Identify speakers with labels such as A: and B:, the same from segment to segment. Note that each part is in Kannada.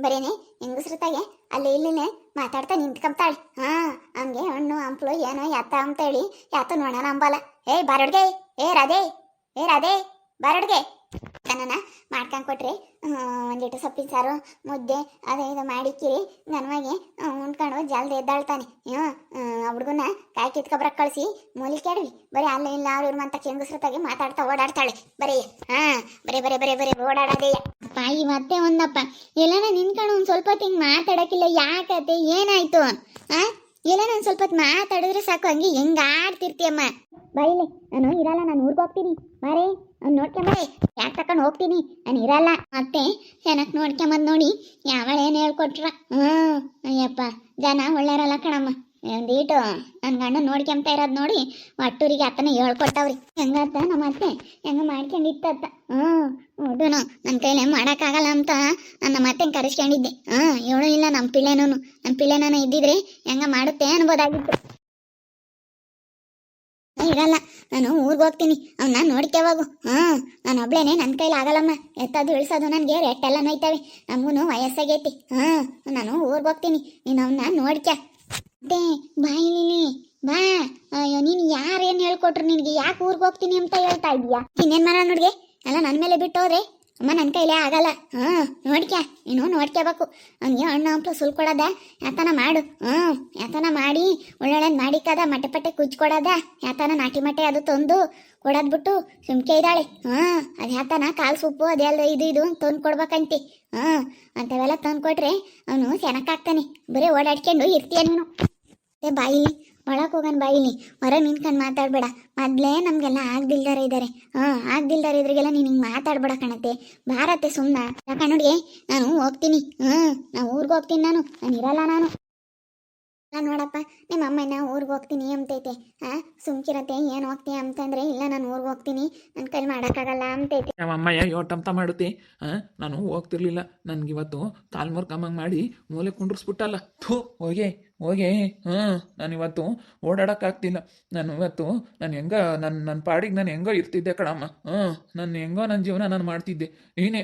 A: ಬರೇನೆ ಹೆಂಗಸ್ರತಾಗೆ ಅಲ್ಲಿ ಇಲ್ಲಿನೇ ಮಾತಾಡ್ತಾ ನಿಂತ್ಕೊಂತಾಳೆ. ಹಂಗೆ ಹಣ್ಣು ಹಂಪ್ಲು ಏನೋ ಯಾತ ಅಂತ ಹೇಳಿ ಯಾತ ನೋಡೋಣ ಅಂಬಲ್ಲ. ಏಯ್ ಬಾರಡ್ಗೆ, ಏ ರಾಧೆ, ಏ ರಾಧೆ ಬಾರಡ್ಗೆ ನನ್ನ ಮಾಡ್ಕೊಂಡು ಕೊಟ್ರಿ. ಒಂದಿಟ್ಟು ಸೊಪ್ಪಿನ ಸಾರು ಮುದ್ದೆ ಅದೇ ಇದು ಮಾಡಿಕ್ಕಿರಿ ನನ್ಮಗೆ ಉಂಡ್ಕೊಂಡು ಜಲ್ದಿ ಎದ್ದಾಳ್ತಾನೆ. ಹುಡುಗನ ಕಾಯಿ ಕಿತ್ಕೊಬ್ರಕ್ಕೆ ಕಳಿಸಿ ಮೂಲಿ ಕೆಡವಿ ಬರೀ ಅಲ್ಲ ಇಲ್ಲ ಅವ್ರ ಇವ್ರ ಅಂತ ಹೆಂಗಸ್ರತಾಗೆ ಮಾತಾಡ್ತಾ ಓಡಾಡ್ತಾಳೆ. ಬರೀ ಬರೇ ಬರೇ ಬರೇ ಬರೇ ಓಡಾಡೋದೇ ಪಾಯಿ. ಮತ್ತೆ ಒಂದಪ್ಪ ಎಲ್ಲನ ನಿನ್ಕೊಂಡು ಒಂದು ಸ್ವಲ್ಪ ಹೊತ್ತು ಹಿಂಗೆ ಮಾತಾಡೋಕ್ಕಿಲ್ಲ, ಯಾಕತೆ ಏನಾಯ್ತು? ಎಲ್ಲನ ಒಂದು ಸ್ವಲ್ಪ ಹೊತ್ತು ಮಾತಾಡಿದ್ರೆ ಸಾಕು, ಹಂಗೆ ಹೆಂಗೆ ಆಡ್ತಿರ್ತೀಯಮ್ಮ. ಬಾಯಿಲೆ ನಾನು ಇರಲ್ಲ, ನಾನು ಊರಿಗೆ ಹೋಗ್ತೀನಿ ಬಾರೇ, ಅವ್ನು ನೋಡ್ಕೊಂಬರೇ, ಯಾಕೆ ತಕೊಂಡು ಹೋಗ್ತೀನಿ, ನಾನು ಇರಲ್ಲ. ಮತ್ತೆ ಚೆನ್ನಾಗಿ ನೋಡ್ಕೊಂಬಂದು ನೋಡಿ ಯಾವಳೇನು ಹೇಳ್ಕೊಟ್ರ. ಅಯ್ಯಪ್ಪ ಜನ ಒಳ್ಳೆಯರಲ್ಲ ಕಣಮ್ಮ. ಒಂದೀಟು ನನ್ನ ಗಂಡ ನೋಡ್ಕೊಂತ ಇರೋದು ನೋಡಿ ಒಟ್ಟೂರಿಗೆ ಅತ್ತನ ಹೇಳ್ಕೊಟ್ಟವ್ರಿ. ಹೆಂಗತ್ತ ನಮ್ಮ ಅತ್ತೆ ಹೆಂಗ ಮಾಡ್ಕೊಂಡಿತ್ತತ್ತ. ಹೌದುನು ನನ್ನ ಕೈಲೇ ಮಾಡೋಕ್ಕಾಗಲ್ಲ ಅಂತ ನನ್ನ ಮತ್ತೆ ಕರೆಸ್ಕೊಂಡಿದ್ದೆ. ಹೇಳು ಇಲ್ಲ ನಮ್ಮ ಪಿಳ್ಳೆನೂ ಇದ್ದಿದ್ರೆ ಹೆಂಗ ಮಾಡುತ್ತೆ ಅನ್ಬೋದಾಗಿತ್ತು. ಇರಲ್ಲ, ನಾನು ಊರಿಗೆ ಹೋಗ್ತೀನಿ, ಅವನ್ನ ನೋಡ್ಕೋವಾಗು. ನಾನು ಒಬ್ಳೇನೆ, ನನ್ನ ಕೈಲಿ ಆಗಲ್ಲಮ್ಮ. ಎತ್ತದು ಇಳಿಸೋದು ನನಗೆ ರೆಟ್ಟೆಲ್ಲ ನೋಯ್ತವೆ, ನಮಗೂ ವಯಸ್ಸಾಗೈತಿ. ನಾನು ಊರಿಗೆ ಹೋಗ್ತೀನಿ, ನೀನು ಅವನ್ನ ನೋಡ್ಕ. ಅದೇ ಬಾಯಿಲಿ ಬಾ. ಅಯ್ಯೋ ನೀನು ಯಾರೇನು ಹೇಳ್ಕೊಟ್ರು ನಿನಗೆ? ಯಾಕೆ ಊರಿಗೆ ಹೋಗ್ತೀನಿ ಅಂತ ಹೇಳ್ತಾ ಇದೀಯಾ? ಇನ್ನೇನು ಮಾಡ ನೋಡ್ಗೆ, ಎಲ್ಲ ನನ್ನ ಮೇಲೆ ಬಿಟ್ಟು ಹೋದ್ರೆ ಅಮ್ಮ ನನ್ನ ಕೈಲೇ ಆಗಲ್ಲ. ನೋಡ್ಕ್ಯಾ, ನೀನು ನೋಡ್ಕೋಬೇಕು. ಅವ್ನಿಗೆ ಹಣ್ಣು ಹಂಪ್ಲು ಸುಲ್ಕೊಡೋದ ಯಾತನ ಮಾಡು. ಯಾತನ ಮಾಡಿ ಒಳ್ಳೊಳ್ಳೆ ಮಾಡಿಕದ ಮಟ್ಟೆ ಪಟ್ಟೆ ಕುಚ್ಕೊಡೋದ, ಯಾತನ ನಾಟಿ ಮಟ್ಟೆ ಅದು ತಂದು ಕೊಡೋದ್ಬಿಟ್ಟು ಸುಮ್ಕೆ ಇದ್ದಾಳೆ. ಅದು ಯಾತನ ಕಾಲು ಸೊಪ್ಪು ಅದೆಲ್ಲ ಇದು ತಂದು ಕೊಡ್ಬೇಕಂತಿ. ಅಂಥವೆಲ್ಲ ತಂದು ಕೊಟ್ರೆ ಅವನು ಚೆನ್ನಾಗಾಗ್ತಾನೆ. ಬರೀ ಓಡಾಡ್ಕೊಂಡು ಇರ್ತೀಯ ನೀನು. ಬಾಯಿಲಿ ಒಳಗೆ ಹೋಗೋಣ, ಬಾಯಿಲಿ ಹೊರಗೆ ನಿಂತ್ಕೊಂಡು ಮಾತಾಡಬೇಡ. ಮೊದಲೇ ನಮಗೆಲ್ಲ ಆಗ್ದಿಲ್ದಾರ ಇದ್ದಾರೆ. ಆಗ್ದಿಲ್ದಾರ ಇದ್ರಿಗೆಲ್ಲ ನೀನು ಹಿಂಗೆ ಮಾತಾಡ್ಬೇಡ ಕಣತ್ತೆ. ಭಾರತೆ ಸುಮ್ಮನೆ ಯಾಕೆ ನೋಡಿ, ನಾನು ಹೋಗ್ತೀನಿ. ನಾನು ಊರಿಗೆ ಹೋಗ್ತೀನಿ, ನಾನು ಇರಲ್ಲ. ನಾನು ನೋಡಪ್ಪ ನಿಮ್ಮ ಅಮ್ಮನ ಊರಿಗೆ ಹೋಗ್ತೀನಿ ಅಂತೈತೆ. ಸುಮ್ಕಿರತ್ತೆ, ಏನು ಹೋಗ್ತೀಯ ಅಂತಂದ್ರೆ ಇಲ್ಲ ನಾನು ಊರಿಗೆ ಹೋಗ್ತೀನಿ, ನನ್ನ ಕೈಲಿ ಮಾಡೋಕ್ಕಾಗಲ್ಲ ಅಂತೈತೆ.
B: ನಮ್ಮ ಅಮ್ಮಯ್ಯ ಯೋಟಂತ ಮಾಡುತ್ತೆ. ನಾನು ಹೋಗ್ತಿರ್ಲಿಲ್ಲ, ನನಗಿವತ್ತು ಕಾಲು ಮುರ್ಕಮ್ಮಂಗೆ ಮಾಡಿ ಮೂಲೆ ಕುಂಡ್ರಿಸ್ಬಿಟ್ಟಲ್ಲ. ಹೋಗೆ ನಾನಿವತ್ತು ಓಡಾಡೋಕ್ಕಾಗ್ತಿಲ್ಲ. ನಾನು ಹೆಂಗೋ ನನ್ನ ಪಾಡಿಗೆ ನಾನು ಹೆಂಗೋ ಇರ್ತಿದ್ದೆ ಕಣಮ್ಮ. ನಾನು ಹೆಂಗೋ ನನ್ನ ಜೀವನ ನಾನು ಮಾಡ್ತಿದ್ದೆ. ನೀನೇ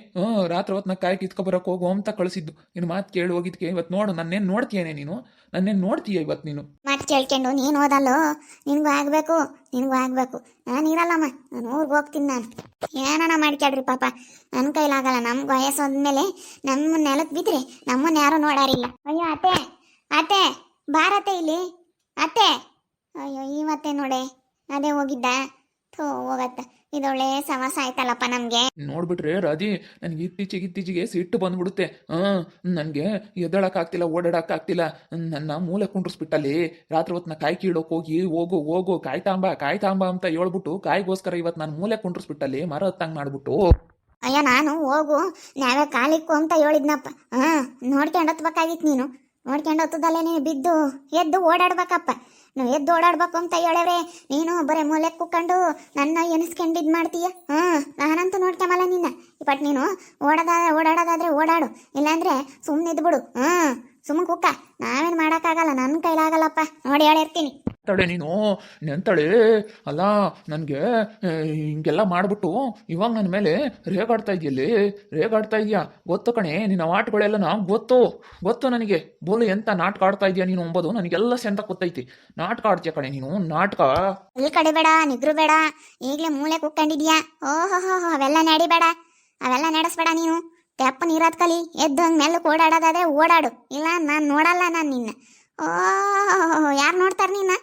B: ರಾತ್ರಿ ಹೊತ್ತು ಕಾಯಿ ಕಿತ್ಕೊಬರಕ್ಕೆ ಹೋಗು ಅಂತ ಕಳಿಸಿದ್ದು. ನಿನ್ನ ಮಾತು ಕೇಳಿ ಹೋಗಿದ್ಕೆ ಇವತ್ತು ನೋಡು ನನ್ನೇನು ನೋಡ್ತೀಯೇನೆ ನೀನು, ನನ್ನೇನು ನೋಡ್ತೀಯ ಇವತ್ತು ನೀನು?
A: ಮಾತು ಕೇಳ್ಕೊಂಡು ನೀನು ಓದಲ್ಲೋ, ನಿನಗೂ ಆಗಬೇಕು. ನಾನು ಇರಲ್ಲಮ್ಮ, ನಾನು ಊರಿಗೆ ಹೋಗ್ತೀನಿ. ನಾನು ಏನಾನ ಮಾಡ್ಕೊಳ್ರಿ ಪಾಪ, ನನ್ನ ಕೈಲಾಗಲ್ಲ. ನಮ್ಗೆ ವಯಸ್ಸು ಹೋದ್ಮೇಲೆ ನಮ್ಮ ನೆಲಕ್ಕೆ ಬಿದ್ದರೆ ನಮ್ಮನ್ನ ಯಾರೂ ನೋಡಾರಿಲ್ಲ. ಅಯ್ಯೋ ಅತ್ತೆ ಭಾರತೆ ಇಲ್ಲಿ ಅತ್ತೆ. ಅಯ್ಯೋ ಇವತ್ತೆ ನೋಡೆ ಅದೇ ಹೋಗಿದ್ದ. ಹೋಗತ್ತ, ಇದೊಳ್ಳೆ ಸವಾಸ ಆಯ್ತಲ್ಲಪ್ಪ ನಮಗೆ.
B: ನೋಡ್ಬಿಟ್ರೆ ರಾಜಿ, ನನಗೆ ಇತ್ತೀಚೆಗೆ ಸಿಟ್ಟು ಬಂದ್ಬಿಡುತ್ತೆ. ನನಗೆ ಎದ್ದಳಕ್ಕಾಗ್ತಿಲ್ಲ, ಓಡಾಡಕ್ಕಾಗ್ತಿಲ್ಲ. ನನ್ನ ಮೂಲೆ ಕುಂಡ್ರಿಸ್ಬಿಟ್ಟಲ್ಲಿ ರಾತ್ರಿ ಹೊತ್ತು ಕಾಯಿ ಕೀಳೋಕೆ ಹೋಗಿ ಹೋಗು ಕಾಯಿ ತಾಂಬ ಅಂತ ಹೇಳ್ಬಿಟ್ಟು ಕಾಯಿಗೋಸ್ಕರ ಇವತ್ತು ನಾನು ಮೂಲೆ ಕುಂಡ್ರಿಸ್ಬಿಟ್ಟಲ್ಲಿ ಮರ ಹತ್ತಂಗೆ ಮಾಡ್ಬಿಟ್ಟು.
A: ಅಯ್ಯೋ ನಾನು ಹೋಗು ನಾವೇ ಕಾಲಿಕ್ಕು ಅಂತ ಹೇಳಿದ್ನಪ್ಪ. ನೋಡ್ಕೊಂಡು ಹತ್ಬೇಕಾಗಿತ್ತು. ನೀನು ನೋಡ್ಕೊಂಡು ಹತ್ತದಲ್ಲೇ ನೀನು ಬಿದ್ದು ಎದ್ದು ಓಡಾಡ್ಬೇಕಪ್ಪ. ನಾವು ಎದ್ದು ಓಡಾಡ್ಬೇಕು ಅಂತ ಹೇಳವ್ರೆ, ನೀನು ಬರೀ ಮೂಲೆ ನನ್ನ ಎನಿಸ್ಕೊಂಡು ಇದು ಮಾಡ್ತೀಯ. ನಾನಂತೂ ನೋಡ್ಕೊಂಬಲ್ಲ ನಿನ್ನ. ಬಟ್ ನೀನು ಓಡಾಡೋದಾದ್ರೆ ಓಡಾಡು, ಇಲ್ಲಾಂದ್ರೆ ಸುಮ್ಮನೆ ಇದ್ಬಿಡು. ಸುಮ್ಮನೆ ಕುಕ್ಕ, ನಾವೇನು ಮಾಡೋಕ್ಕಾಗಲ್ಲ, ನನ್ನ ಕೈಲಾಗಲ್ಲಪ್ಪ. ನೋಡಿ ಹೇಳಿರ್ತೀನಿ.
B: ತಡೆ ನೀನು ನೆಂತಳೆ ಅಲ್ಲ, ನನಗೆ ಹಿಂಗೆಲ್ಲ ಮಾಡಿಬಿಟ್ಟು ಇವಾಗ ನನ್ನ ಮೇಲೆ ರೇಗಾಡ್ತಾ ಇದೆಯಾ ಗೊತ್ತು ಕಣೆ. ನಿನ್ನ ಆಟಗಳೆಲ್ಲ ನಾವು ಗೊತ್ತು ನನಗೆ. ಬೋಲು ಎಂತ ನಾಟಕ ಆಡ್ತಾ ಇದೆಯಾ ನೀನು ಅಂಬೋದು ನನಗೆಲ್ಲ ಸೆಂತ ಗೊತ್ತೈತಿ. ನಾಟಕ ಆಡ್ತೀಯ ಕಣೆ ನೀನು, ನಾಟಕ.
A: ಈ ಕಡೆ ಬೇಡ, ನಿಗ್ರು ಬೇಡ, ಈಗಲೇ ಮೂಲೆ ಕುಕ್ಕೊಂಡಿದ್ಯಾ. ಅವೆಲ್ಲ ನಡಿಬೇಡ, ಅವೆಲ್ಲ ನಡೆಸ್ಬೇಡ ನೀನು. ತೆಪ್ಪ ನೀರಾದ ಕಲಿ, ಎದ್ದು ಹಂಗೆ ಮೆಲ್ಲಕ್ಕೆ ಓಡಾಡೋದಾದ್ರೆ ಓಡಾಡು, ಇಲ್ಲ ನಾನು ನೋಡಲ್ಲ. ನಾನು ನಿನ್ನ ಯಾರು ನೋಡ್ತಾರೆ? ನಿನ್ನ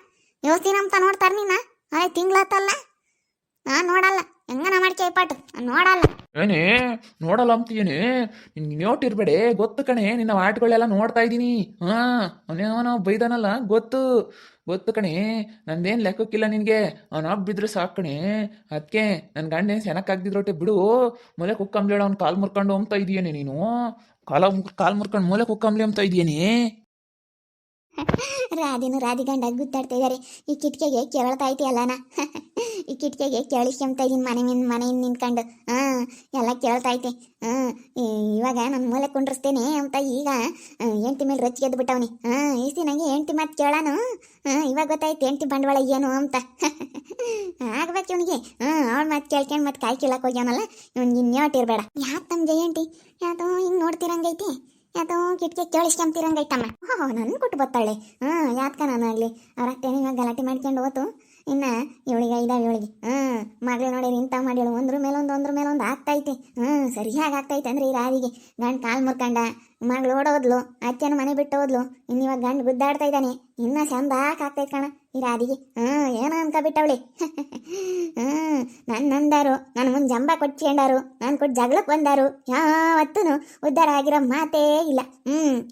A: ಯೋಸ್ತಿನ ಅಂತ ನೋಡ್ತಾರೆ ನಿನ್ನ. ಅದೇ ತಿಂಗ್ಳತ್ತಲ್ಲ, ನಾನು ನೋಡಲ್ಲ. ಹೆಂಗನ ಮಾಡ್ಕೆ ಪಾಟು, ನೋಡಲ್ಲ.
B: ಏನೇ ನೋಡಲ್ಲ ಅಂತೀಯೇನೆ? ನಿನ್ಗೆ ನೋಟಿರ್ಬೇಡೆ, ಗೊತ್ತು ಕಣೆ. ನಿನ್ನ ಆಟಗಳೆಲ್ಲ ನೋಡ್ತಾ ಇದ್ದೀನಿ. ಅವನೇನೋ ಬೈದಾನಲ್ಲ, ಗೊತ್ತು ಕಣೆ. ನಂದೇನು ಲೆಕ್ಕಕ್ಕಿಲ್ಲ ನಿನಗೆ. ಅವನಾಗ ಬಿದ್ರೆ ಸಾಕು ಕಣೆ. ಅದಕ್ಕೆ ನನ್ನ ಗಂಡೇನು ಚೆನ್ನಾಗಾಗ್ದಿದ್ರೊಟ್ಟೆ ಬಿಡು. ಮೂಲೆ ಕುಕ್ಕಂಬ್ಲೇಳ ಅವ್ನು ಕಾಲು ಮುರ್ಕೊಂಡು ಅಂತ ಇದೆಯೇನೆ ನೀನು? ಕಾಲು ಮುರ್ಕೊಂಡು ಮೂಲೆ ಕುಕ್ಕಂಬ್ಲಿ ಅಂತ ಇದೆಯೇನೆ?
A: ರಾಧಿ ಗಂಡ ಗುದ್ದಾಡ್ತಾ ಇದ್ದಾರೆ. ಈ ಕಿಟಕಿಗೆ ಕೇಳ್ತಾ ಐತಿ ಎಲ್ಲನ. ಈ ಕಿಟಕಿಗೆ ಕೇಳಿಸ್ಕೊಂತ ಇದೀನಿ ಮನೆಯಿಂದ ನಿಂತ್ಕೊಂಡು. ಎಲ್ಲ ಕೇಳ್ತಾ ಐತೆ. ಇವಾಗ ನಾನು ಮೂಲೆ ಕುಂಡ್ರಿಸ್ತೇನೆ ಅಂತ ಈಗ ಹೆಂಡತಿ ಮೇಲೆ ರೊಚ್ಚಿಗೆ ಎದ್ದು ಬಿಟ್ಟವನಿ. ಇಷ್ಟು ನನಗೆ ಹೆಂಡತಿ ಮಾತು ಕೇಳಾನು. ಇವಾಗ ಗೊತ್ತಾಯ್ತು ಹೆಂಡತಿ ಬಂಡವಾಳ ಏನು ಅಂತ. ಆಗ್ಬೇಕು ಇವನಿಗೆ. ಅವಳ ಮಾತು ಕೇಳ್ಕೊಂಡು ಮತ್ತೆ ಕಾಯಿ ಕೀಳಕ್ಕೆ ಹೋಗ್ಯಾನಲ್ಲ, ಇವ್ನಿಗೆ ಇನ್ಯಾಟಿರ್ಬೇಡ. ಯಾಕೆ ನಮ್ಮ ಜಯಂತಿ ಯಾವುದೋ ಹಿಂಗೆ ನೋಡ್ತಿರಂಗೈತಿ. ಯಾತೋ ಕಿಟಕಿ ಕೇಳಿಸ್ಕೊಂತಿರಂಗೈತಮ್ಮ. ನನ್ನ ಕೊಟ್ಟು ಬತ್ತಾಳೆ. ಯಾತ್ಕ ನಾನು ಆಗಲಿ ಅವ್ರ ಅತ್ತೇನೆ ಇವಾಗ ಗಲಾಟೆ ಮಾಡ್ಕೊಂಡು ಹೋತು. ಇನ್ನು ಇವಳಿಗೆ ಇದಾವೆ ಇವಳಿಗೆ ಮಗಳು ನೋಡಿ ಇಂಥ ಮಾಡಿಳು ಒಂದ್ರ ಮೇಲೊಂದು ಆಗ್ತೈತೆ. ಸರಿಯಾಗಿ ಆಗ್ತೈತೆ ಅಂದ್ರೆ ಈ ರಾವಿಗೆ ಗಂಡು ಕಾಲು ಮುರ್ಕಂಡ, ಮಗಳು ಓಡೋದ್ಲು, ಅತ್ತೆನ ಮನೆ ಬಿಟ್ಟು ಹೋದ್ಲು, ಇನ್ನು ಇವಾಗ ಗಂಡು ಗುದ್ದಾಡ್ತಾ ಇದ್ದಾನೆ. ಇನ್ನ ಚಂದಾಕ್ ಆಗ್ತೈತೆ ಕಣ ಈ ರಾದಿಗೆ. ಏನೋ ಅನ್ಕೊಬಿಟ್ಟವಳಿ. ನಂದಾರು ನನ್ನ ಮುಂದೆ ಜಂಬ ಕೊಟ್ಕೊಂಡಾರು, ನಾನು ಕೊಟ್ಟು ಜಗಳಕ್ಕೆ ಬಂದಾರು, ಯಾವತ್ತೂ ಉದ್ಧಾರ ಆಗಿರೋ ಮಾತೇ ಇಲ್ಲ.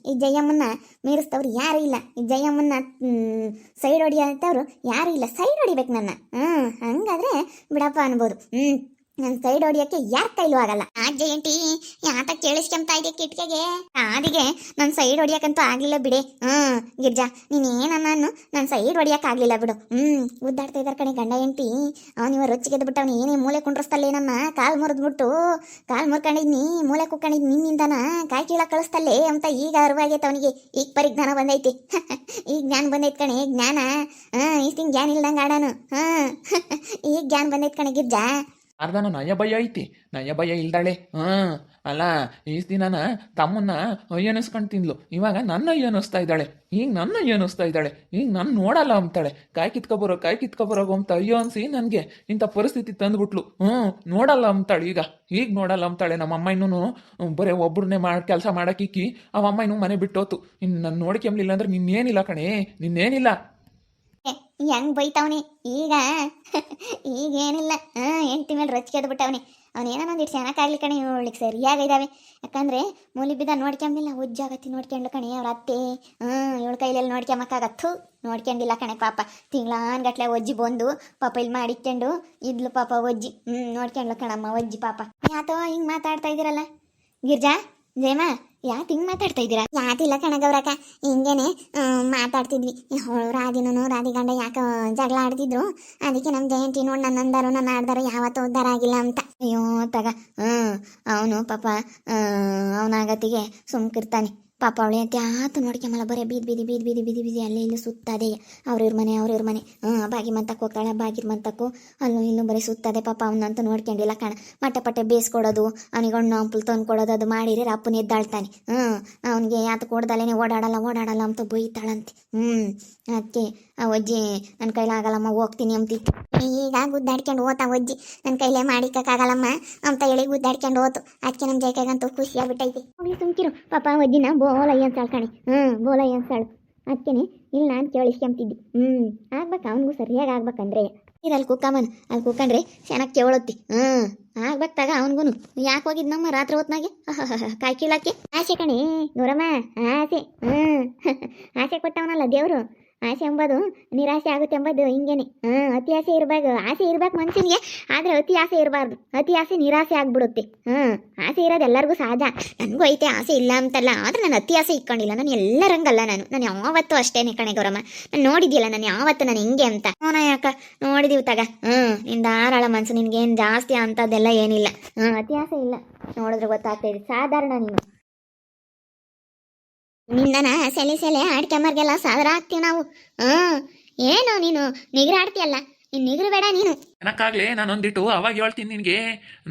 A: ಈ ಜಯಮ್ಮನ್ನ ಮೀರಿಸ್ತವ್ರು ಯಾರು ಇಲ್ಲ. ಈ ಜಯಮ್ಮನ್ನ ಸೈಡ್ ಹೊಡಿಯಂತವ್ರು ಯಾರು ಇಲ್ಲ. ಸೈಡ್ ಹೊಡಿಬೇಕು ನನ್ನ. ಹಂಗಾದ್ರೆ ಬಿಡಪ್ಪ ಅನ್ಬೋದು. ನನ್ನ ಸೈಡ್ ಹೊಡಿಯೋಕ್ಕೆ ಯಾರ ಕೈಲೂ ಆಗಲ್ಲ. ಜಯಂತಿ ಯಾತ ಕೇಳಿಸ್ಕೊಂತ ಇದೆ ಕಿಟ್ಕೆಗೆ ಆದಿಗೆ ನನ್ನ ಸೈಡ್ ಹೊಡಿಯಕ್ಕಂತೂ ಆಗ್ಲಿಲ್ಲ ಬಿಡೆ. ಗಿರ್ಜಾ ನೀನೇನನ್ನು ನನ್ನ ಸೈಡ್ ಹೊಡಿಯಕ್ಕೆ ಆಗ್ಲಿಲ್ಲ ಬಿಡು. ಉದ್ದಾಡ್ತಾ ಇದ್ದಾರೆ ಕಣೆ ಗಂಡ ಹೆಂಡತಿ. ಅವನಿವ ರೊಚ್ಚಿಗೆದ್ದು ಬಿಟ್ಟವನು ಏನೇ ಮೂಲೆ ಕುಂಡ್ರಸ್ತಲ್ಲೇ ನನ್ನ ಕಾಲು ಮುರಿದ್ಬಿಟ್ಟು ಕಾಲು ಮುರ್ಕೊಂಡಿದ್ನಿ, ಮೂಲೆ ಕುಕ್ಕೊಂಡಿದ್ ನಿನ್ನಿಂದನ ಕಾಯಿ ಕೀಳಕ್ಕೆ ಕಳಿಸ್ತಲ್ಲೇ ಅಂತ ಈಗ ಅರಿವಾಗೈತೆ ಅವನಿಗೆ. ಈಗ ಪರಿಜ್ಞಾನ ಬಂದೈತಿ. ಈಗ ಜ್ಞಾನ ಬಂದೈತ್ ಕಣೆ ಜ್ಞಾನ. ಇಷ್ಟಿನ ಜ್ಞಾನ ಇಲ್ದಂಗೆ ಆಡಾನು. ಈಗ ಜ್ಞಾನ ಬಂದೈತ್ ಕಣೆ ಗಿರ್ಜಾ.
B: ಅರ್ಧನ ನಯ ಭಯ ಐತಿ, ನಯ ಭಯ ಇಲ್ದಾಳೆ. ಅಲ್ಲ ಈಸ್ ದಿನಾನ ತಮ್ಮನ್ನ ಅಯ್ಯನಿಸ್ಕೊಂಡು ತಿಂದ್ಲು, ಇವಾಗ ನನ್ನ ಅಯ್ಯನಿಸ್ತಾ ಇದ್ದಾಳೆ. ಈಗ ನನ್ನ ಅಯ್ಯನಿಸ್ತಾ ಇದ್ದಾಳೆ. ಈಗ ನನ್ನ ನೋಡಲ್ಲ ಅಂತಾಳೆ. ಕಾಯಿ ಕಿತ್ಕೊಬರೋ ಅಂತ ಅಯ್ಯೋ ಅನ್ಸಿ ನನಗೆ ಇಂಥ ಪರಿಸ್ಥಿತಿ ತಂದ್ಬಿಟ್ಲು. ನೋಡಲ್ಲ ಅಂತಾಳೆ. ಈಗ ನೋಡಲ್ಲ ಅಂತಾಳೆ. ನಮ್ಮ ಅಮ್ಮ ಇನ್ನೂ ಬರೀ ಒಬ್ಬರನ್ನೇ ಕೆಲಸ ಮಾಡಕ್ಕಿಕ್ಕಿ ಅವಮ್ಮ ಇನ್ನೂ ಮನೆ ಬಿಟ್ಟೋತು. ಇನ್ನು ನಾನು ನೋಡ್ಕೊಂಬ್ಲಿಲ್ಲ ಅಂದ್ರೆ ನಿನ್ನೇನಿಲ್ಲ ಕಣೆ, ನಿನ್ನೇನಿಲ್ಲ.
A: ಹೆಂಗ್ ಬೈತಾವನಿ ಈಗ ಏನಿಲ್ಲ. ಹೆಂಡತಿ ಮೇಲೆ ರೊಚ್ಚಿಗೆದ್ದು ಬಿಟ್ಟವನಿ. ಅವನೇನೋ ಒಂದಿಟ್ಟು ಚೆನ್ನಾಗಾಗ್ಲಿ ಕಣೆ ಇವಳಿಗೆ ಸರಿಯಾಗಿದ್ದಾವೆ. ಯಾಕಂದ್ರೆ ಮೂಲಿ ಬಿದ್ದ ನೋಡ್ಕೊಂಬಿಲ್ಲ, ಉಜ್ಜಾಗತ್ತಿ ನೋಡ್ಕೊಂಡ್ಲು ಕಣೆ ಅವ್ರ ಅತ್ತೆ. ಇವಳ ಕೈಲೆಲ್ಲ ನೋಡ್ಕೊಂಬಕ್ಕಾಗತ್ತು. ನೋಡ್ಕೊಂಡಿಲ್ಲ ಕಣೆ ಪಾಪ. ತಿಂಗಳಾನ್ಗಟ್ಲೆ ಒಜ್ಜಿ ಬಂದು ಪಾಪ ಇಲ್ಲಿ ಮಾಡಿಕೊಂಡು ಇದ್ಲು ಪಾಪ ಒಜ್ಜಿ. ನೋಡ್ಕೊಂಡ್ಲು ಕಣಮ್ಮ ಒಜ್ಜಿ ಪಾಪ. ಯಾತೋ ಹಿಂಗೆ ಮಾತಾಡ್ತಾ ಇದ್ದೀರಲ್ಲ ಗಿರ್ಜಾ ಜಯಮ್ಮ, ಯಾಕೆ ಹಿಂಗೆ ಮಾತಾಡ್ತಾ ಇದ್ದೀರಾ? ಯಾತಿಲ್ಲ ಕಣಗವ್ರಕ್ಕ, ಹಿಂಗೇನೆ ಮಾತಾಡ್ತಿದ್ವಿ. ರಾಧಿ ಗಂಡ ಯಾಕೆ ಜಗಳ ಆಡ್ತಿದ್ರು, ಅದಕ್ಕೆ ನಮ್ಮ ಜಯಂತಿ ನೋಡಿ ನನ್ನ ಅಂದಾರು ನನ್ನ ಆಡ್ದಾರು ಯಾವತ್ತೂ ಉದ್ಧಾರ ಆಗಿಲ್ಲ ಅಂತ. ಅಯ್ಯೋ ತಗ ಅವನು ಪಾಪ ಅವನಾಗತ್ತಿಗೆ ಸುಮ್ಕಿರ್ತಾನೆ ಪಾಪ. ಅವಳೆ ಅಂತ ಯಾತು ನೋಡ್ಕೊಂಬಲ್ಲ, ಬರೀ ಬೀದಿ ಅಲ್ಲಿ ಇಲ್ಲಿ ಸುತ್ತದೆ. ಅವ್ರಿವ್ರ ಮನೆ ಬಾಗಿ ಮಂತಕ್ಕೆ ಹೋಗ್ತಾಳೆ, ಬಾಗಿರ್ ಮಂತಕ್ಕೂ ಅಲ್ಲೂ ಇಲ್ಲೂ ಬರೀ ಸುತ್ತದೆ ಪಾಪ. ಅವನಂತೂ ನೋಡ್ಕೊಂಡಿಲ್ಲ ಕಣ. ಮಟ್ಟೆ ಬೇಯಿಸ್ಕೊಡೋದು, ಅವನಿಗೆ ಹಣ್ಣು ಹಂಪಲು ತಂದು ಕೊಡೋದು, ಅದು ಮಾಡಿರಿ ಅಪ್ಪನ ಎದ್ದಾಳ್ತಾನೆ. ಅವನಿಗೆ ಯಾತು ಕೊಡ್ದಲ್ಲೇ ಓಡಾಡಲ್ಲ ಅಂತ ಬೈತಾಳಂತೆ. ಅದಕ್ಕೆ ಆ ಅಜ್ಜಿ ನನ್ನ ಕೈಲಾಗಲ್ಲಮ್ಮ ಹೋಗ್ತೀನಿ ಅಂತಿತ್ತು. ಈಗ ಗುದ್ದಾಡ್ಕೊಂಡು ಹೋತ ಅಜ್ಜಿ, ನನ್ನ ಕೈಲೇ ಮಾಡಿಕ್ಕಾಗಲ್ಲಮ್ಮ ಅಂತ ಹೇಳಿ ಗುದ್ದಾಡ್ಕೊಂಡು ಹೋತು. ಅದಕ್ಕೆ ನಮ್ಮ ಜೈಕಾಗಂತೂ ಖುಷಿಯಾಗ್ಬಿಟ್ಟೈತಿ. ಹೋಗಿ ಸುಮ್ಕಿರು ಪಾಪ ಅಜ್ಜಿನ ಬೋಲಯ್ಯ ಅನ್ಸಾಳು ಕಣೆ. ಬೋಲಯ್ಯ ಅನ್ಸಾಳು. ಅದಕ್ಕೇನೆ ಇಲ್ಲಿ ನಾನು ಕೇಳಿಸ್ಕೊಂತಿದ್ದಿ. ಆಗ್ಬೇಕು ಅವನಿಗೂ ಸರಿಯಾಗಿ ಆಗ್ಬೇಕಂದ್ರೆ ಅಲ್ಲಿ ಕುಕ್ಕಮ್ಮನ್ ಅಲ್ಲಿ ಕುಕ್ಕಂಡ್ರೆ ಚೆನ್ನಾಗಿ ಕೇಳತ್ತಿ. ಆಗ್ಬೇಕು ತಗ ಅವನಿಗೂ. ಯಾಕೆ ಹೋಗಿದ್ ನಮ್ಮ ರಾತ್ರಿ ಹೊತ್ನಾಗೆ ಕಾಯಿ ಕೀಳಕ್ಕೆ? ಆಸೆ ಕಣೆ ನೂರಮ್ಮ, ಆಸೆ. ಆಸೆ ಕೊಟ್ಟವನಲ್ಲ ದೇವರು. ಆಸೆ ಎಂಬುದು ನಿರಾಸೆ ಆಗುತ್ತೆ ಎಂಬುದು ಹಿಂಗೇನೆ. ಅತಿ ಆಸೆ ಇರಬೇಕು, ಆಸೆ ಇರ್ಬೇಕು ಮನುಷ್ಯನಿಗೆ. ಆದರೆ ಅತಿ ಆಸೆ ಇರಬಾರ್ದು. ಅತಿ ಆಸೆ ನಿರಾಸೆ ಆಗ್ಬಿಡುತ್ತೆ. ಆಸೆ ಇರೋದು ಎಲ್ಲರಿಗೂ ಸಹಜ. ನನಗೂ ಐತೆ ಆಸೆ ಇಲ್ಲ ಅಂತಲ್ಲ, ಆದರೆ ನಾನು ಅತಿ ಆಸೆ ಇಟ್ಕೊಂಡಿಲ್ಲ. ನಾನು ಎಲ್ಲರಂಗಲ್ಲ. ನಾನು ಯಾವತ್ತೂ ಅಷ್ಟೇನೆ ಕಣೆ ಗೌರಮ್ಮ. ನಾನು ನೋಡಿದ್ಯಲ್ಲ ನಾನು ಯಾವತ್ತು ನಾನು ಹಿಂಗೆ ಅಂತ. ಯಾಕ ನೋಡಿದೀವಿ ತಗ. ನಿನ್ ಧಾರಾಳ ಮನ್ಸು, ನಿನ್ಗೇನು ಜಾಸ್ತಿ ಅಂತದ್ದೆಲ್ಲ ಏನಿಲ್ಲ. ಅತಿ ಆಸೆ ಇಲ್ಲ. ನೋಡಿದ್ರೆ ಗೊತ್ತಾಗ್ತಾ ಇದೆ ಸಾಧಾರಣ ನೀನು. ನಿಂದನ ಸೆಲೆ ಆಡ್ಕೆಂಬರ್ಗೆಲ್ಲ ಸಾದರ ಆಗ್ತೀವಿ ನಾವು. ಏನು ನೀನು ನಿಗ್ರ ಆಡ್ತೀಯಲ್ಲ, ನೀನು ನಿಗ್ರು ಬೇಡ ನೀನು.
B: ಸೆನಕ್ಕಾಗ್ಲಿ ನಾನೊಂದಿಟ್ಟು ಅವಾಗ ಹೇಳ್ತೀನಿ ನಿನಗೆ.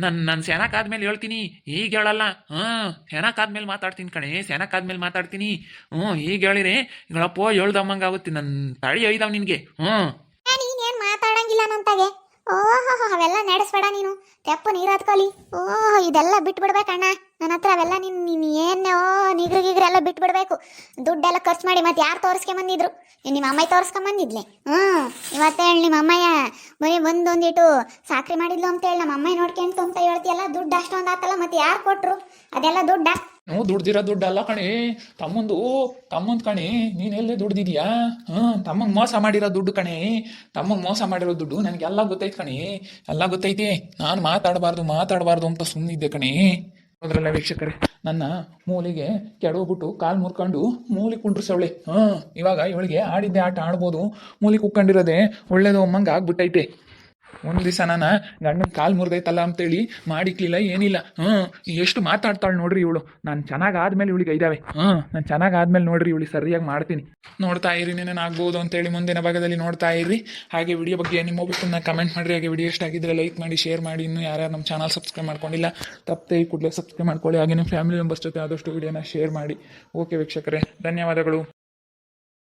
B: ನನ್ನ ಸೆನಕ್ಕಾದ್ಮೇಲೆ ಹೇಳ್ತೀನಿ, ಈಗ ಹೇಳಲ್ಲ. ಸೆನಕ್ಕಾದ್ಮೇಲೆ ಮಾತಾಡ್ತೀನಿ ಕಣೆ, ಸೆನಕ್ಕಾದ್ಮೇಲೆ ಮಾತಾಡ್ತೀನಿ. ಈಗ ಹೇಳಿರಿ ಗಳಪ್ಪೋ ಹೇಳ್ದಮ್ಮಂಗಾಗುತ್ತೆ. ನನ್ನ ತಳಿ ಒಯ್ದಾವ್ ನಿನಗೆ.
A: ನೀನೇನು ಮಾತಾಡಂಗಿಲ್ಲ ನಂತಾಗೆ. ಅವೆಲ್ಲ ನಡೆಸ್ಬೇಡ ನೀನು. ತೆಪ್ಪ ನೀರು ಹತ್ಕೊಲಿ. ಇದೆಲ್ಲ ಬಿಟ್ಬಿಡ್ಬೇಕಣ್ಣ. ನನ್ನ ಹತ್ರ ಅವೆಲ್ಲ ನೀನು ಏನು ನಿಗ್ರಿಗಿಗ್ರೆಲ್ಲ ಬಿಟ್ಬಿಡ್ಬೇಕು. ದುಡ್ಡೆಲ್ಲ ಖರ್ಚು ಮಾಡಿ ಮತ್ತೆ ಯಾರು ತೋರಿಸ್ಕೊಂಬಂದಿದ್ರು? ನಿಮ್ಮ ಅಮ್ಮಯ್ಯ ತೋರಿಸ್ಕೊಂಬಂದಿದ್ಲೆ. ಇವತ್ತು ಹೇಳಿ ನಿಮ್ಮ ಅಮ್ಮಯ್ಯ ಬರೀ ಒಂದೊಂದಿಟ್ಟು ಸಾಕ್ರಿ ಮಾಡಿದ್ಲು ಅಂತ ಹೇಳಿ ನಮ್ಮ ಅಮ್ಮಯ್ಯ ನೋಡ್ಕೊಂತು ಅಂತ ಹೇಳ್ತೀಯಲ್ಲ. ದುಡ್ಡು ಅಷ್ಟೊಂದು ಆತಲ್ಲ, ಮತ್ತೆ ಯಾರು ಕೊಟ್ರು ಅದೆಲ್ಲ ದುಡ್ಡ?
B: ನಾವು ದುಡ್ದಿರೋ ದುಡ್ಡು ಅಲ್ಲ ಕಣೆ, ತಮ್ಮಂದು ಕಣೆ. ನೀನೆಲ್ಲೇ ದುಡ್ದಿದ್ಯಾ? ತಮ್ಮಂಗೆ ಮೋಸ ಮಾಡಿರೋ ದುಡ್ಡು ಕಣೆ. ತಮ್ಮಂಗೆ ಮೋಸ ಮಾಡಿರೋ ದುಡ್ಡು ನನಗೆಲ್ಲ ಗೊತ್ತೈತೆ ಕಣೆ, ಎಲ್ಲ ಗೊತ್ತೈತಿ. ನಾನು ಮಾತಾಡಬಾರ್ದು ಅಂತ ಸುಮ್ಮನಿದ್ದೆ ಕಣೆ. ಅದ್ರಲ್ಲ ವೀಕ್ಷಕರೇ, ನನ್ನ ಮೂಲಿಗೆ ಕೆಡೋಗ್ಬಿಟ್ಟು ಕಾಲು ಮುರ್ಕೊಂಡು ಮೂಲಿ ಕುಂಡ್ರಿಸವಳೆ. ಇವಾಗ ಇವಳಿಗೆ ಆಡಿದ್ದೆ ಆಟ ಆಡ್ಬೋದು. ಮೂಲಿ ಕುಕ್ಕೊಂಡಿರೋದೆ ಒಳ್ಳೇದು ಅಮ್ಮಂಗೆ ಆಗ್ಬಿಟ್ಟೈತೆ. ಒಂದು ದಿವಸ ನಾನು ಗಂಡನ ಕಾಲು ಮುರಿದೈತಲ್ಲ ಅಂತೇಳಿ ಮಾಡಿಕ್ಲಿಲ್ಲ ಏನಿಲ್ಲ ಎಷ್ಟು ಮಾತಾಡ್ತಾಳೆ ನೋಡ್ರಿ ಇವಳು. ನಾನು ಚೆನ್ನಾಗಿ ಆದ್ಮೇಲೆ ಇವಳಿಗೆ ಇದ್ದಾವೆ ನಾನು ಚೆನ್ನಾಗಿ ಆದ್ಮೇಲೆ ನೋಡ್ರಿ ಇವಳಿಗೆ ಸರಿಯಾಗಿ ಮಾಡ್ತೀನಿ. ನೋಡ್ತಾ ಇರಿ ಏನೇನು ಆಗ್ಬೋದು ಅಂತೇಳಿ ಮುಂದಿನ ಭಾಗದಲ್ಲಿ ನೋಡ್ತಾ ಇರಿ. ಹಾಗೆ ವಿಡಿಯೋ ಬಗ್ಗೆ ನಿಮ್ಮ ಒಬ್ಬರನ್ನ ಕಮೆಂಟ್ ಮಾಡಿರಿ. ಹಾಗೆ ವಿಡಿಯೋ ಇಷ್ಟ ಆಗಿದ್ರೆ ಲೈಕ್ ಮಾಡಿ, ಶೇರ್ ಮಾಡಿ. ಇನ್ನೂ ಯಾರ್ಯಾರು ನಮ್ಮ ಚಾನಲ್ ಸಬ್ಸ್ಕ್ರೈಬ್ ಮಾಡ್ಕೊಂಡಿಲ್ಲ ತಪ್ಪದೆ ಈ ಕೂಡಲೇ ಸಬ್ಸ್ಕ್ರೈಬ್ ಮಾಡ್ಕೊಳ್ಳಿ. ಹಾಗೆ ನಿಮ್ಮ ಫ್ಯಾಮಿಲಿ ಮೆಂಬರ್ಸ್ ಜೊತೆ ಆದಷ್ಟು ವಿಡಿಯೋನ ಶೇರ್ ಮಾಡಿ. ಓಕೆ ವೀಕ್ಷಕರೇ, ಧನ್ಯವಾದಗಳು.